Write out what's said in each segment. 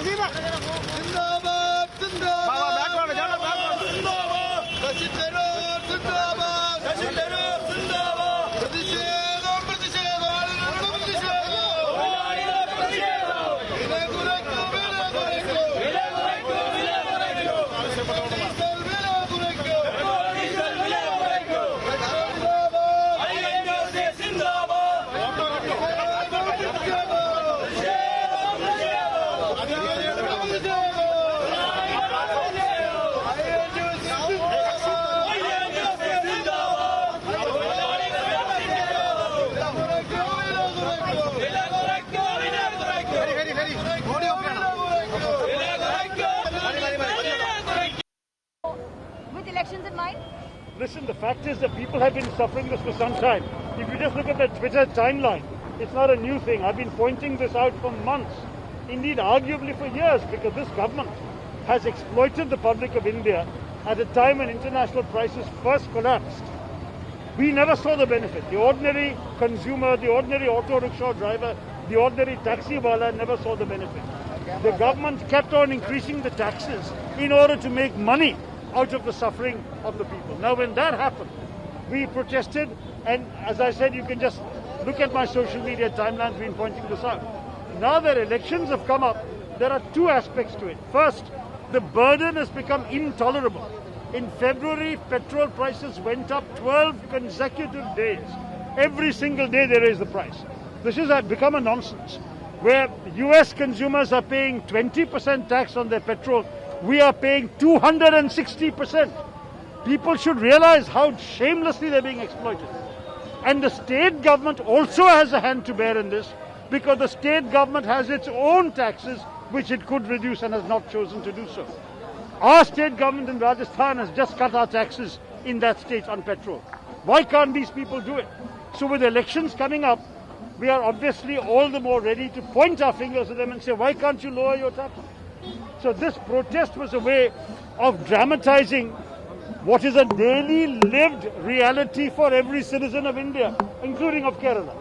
जिंदाबाद जिंदाबाद शशि थरूर जिंदाबाद शशि थरूर जिंदाबाद प्रतिषेधം പ്രതിഷേധം with elections in mind? Listen, the fact is that people have been suffering this for some time. If you just look at the Twitter timeline, it's not a new thing. I've been pointing this out for months, indeed arguably for years, because this government has exploited the public of India at a time when international prices first collapsed. We never saw the benefit. The ordinary consumer, the ordinary auto rickshaw driver, the ordinary taxi wala never saw the benefit. The government kept on increasing the taxes in order to make money out of the suffering of the people. Now, when that happened, we protested, and as I said, you can just look at my social media timelines, been pointing this out. Now that elections have come up, there are two aspects to it. First, the burden has become intolerable. In February, petrol prices went up 12 consecutive days. Every single day they raise the price. This has become a nonsense, where US consumers are paying 20% tax on their petrol. We are paying 260%. People should realize how shamelessly they're being exploited. And the state government also has a hand to bear in this, because the state government has its own taxes which it could reduce and has not chosen to do so. Our state government in Rajasthan has just cut our taxes in that state on petrol. Why can't these people do it? So with elections coming up, we are obviously all the more ready to point our fingers at them and say, why can't you lower your taxes? So this protest was a way of dramatizing what is a daily lived reality for every citizen of India, including of Kerala.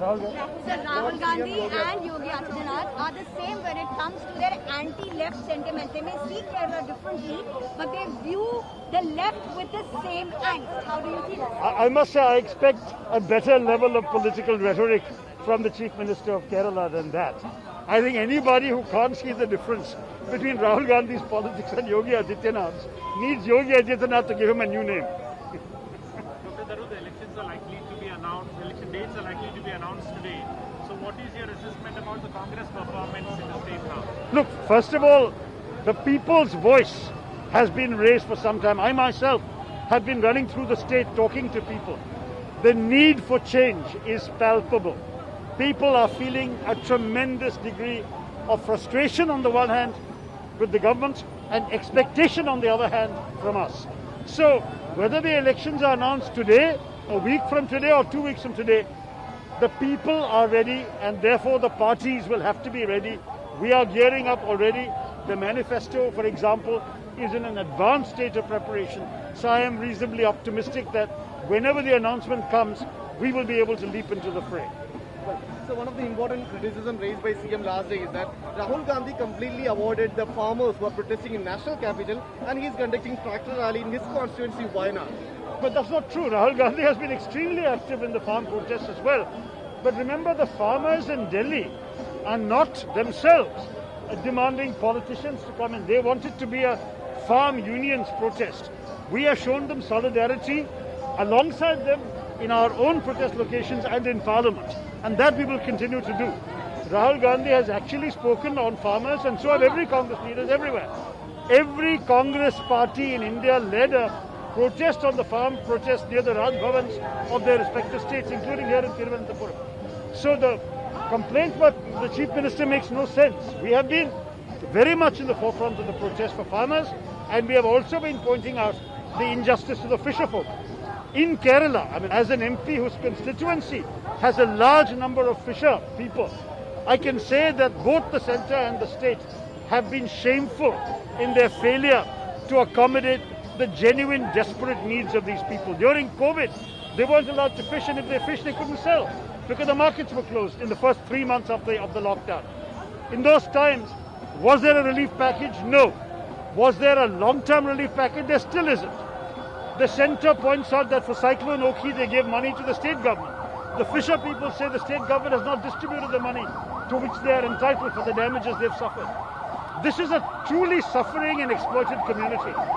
Rahul Gandhi and Yogi Adityanath are the same when it comes to their anti-left sentiment. They may see Kerala differently, but they view the left with the same angst. How do you see that? I must say I expect a better level of political rhetoric from the Chief Minister of Kerala than that. I think anybody who can't see the difference between Rahul Gandhi's politics and Yogi Adityanath's needs Yogi Adityanath to give him a new name. Dr. Tharoor, the elections are likely to be announced, election dates are likely to be announced today. So what is your assessment about the Congress performance in the state now? Look, first of all, the people's voice has been raised for some time. I myself have been running through the state talking to people. The need for change is palpable. People are feeling a tremendous degree of frustration on the one hand with the government and expectation on the other hand from us. So whether the elections are announced today, a week from today or 2 weeks from today, the people are ready and therefore the parties will have to be ready. We are gearing up already. The manifesto, for example, is in an advanced state of preparation. So I am reasonably optimistic that whenever the announcement comes, we will be able to leap into the fray. So one of the important criticism raised by CM last day is that Rahul Gandhi completely avoided the farmers who are protesting in national capital, and he is conducting tractor rally in his constituency, Wayanad. But that's not true. Rahul Gandhi has been extremely active in the farm protests as well. But remember, the farmers in Delhi are not themselves demanding politicians to come in. They want it to be a farm unions protest. We have shown them solidarity alongside them in our own protest locations and in Parliament. And that we will continue to do. Rahul Gandhi has actually spoken on farmers, and so have every Congress leaders everywhere. Every Congress party in India led a protest on the farm protest near the Raj Bhavans of their respective states, including here in Thiruvananthapuram. So the complaint by the Chief Minister makes no sense. We have been very much in the forefront of the protest for farmers, and we have also been pointing out the injustice to the fisher folk. In Kerala, I mean, as an MP whose constituency has a large number of fisher people, I can say that both the centre and the state have been shameful in their failure to accommodate the genuine, desperate needs of these people. During COVID, they weren't allowed to fish, and if they fished, they couldn't sell because the markets were closed in the first 3 months of the lockdown. In those times, was there a relief package? No. Was there a long-term relief package? There still isn't. The centre points out that for Cyclone Oki, they gave money to the state government. The fisher people say the state government has not distributed the money to which they are entitled for the damages they've suffered. This is a truly suffering and exploited community.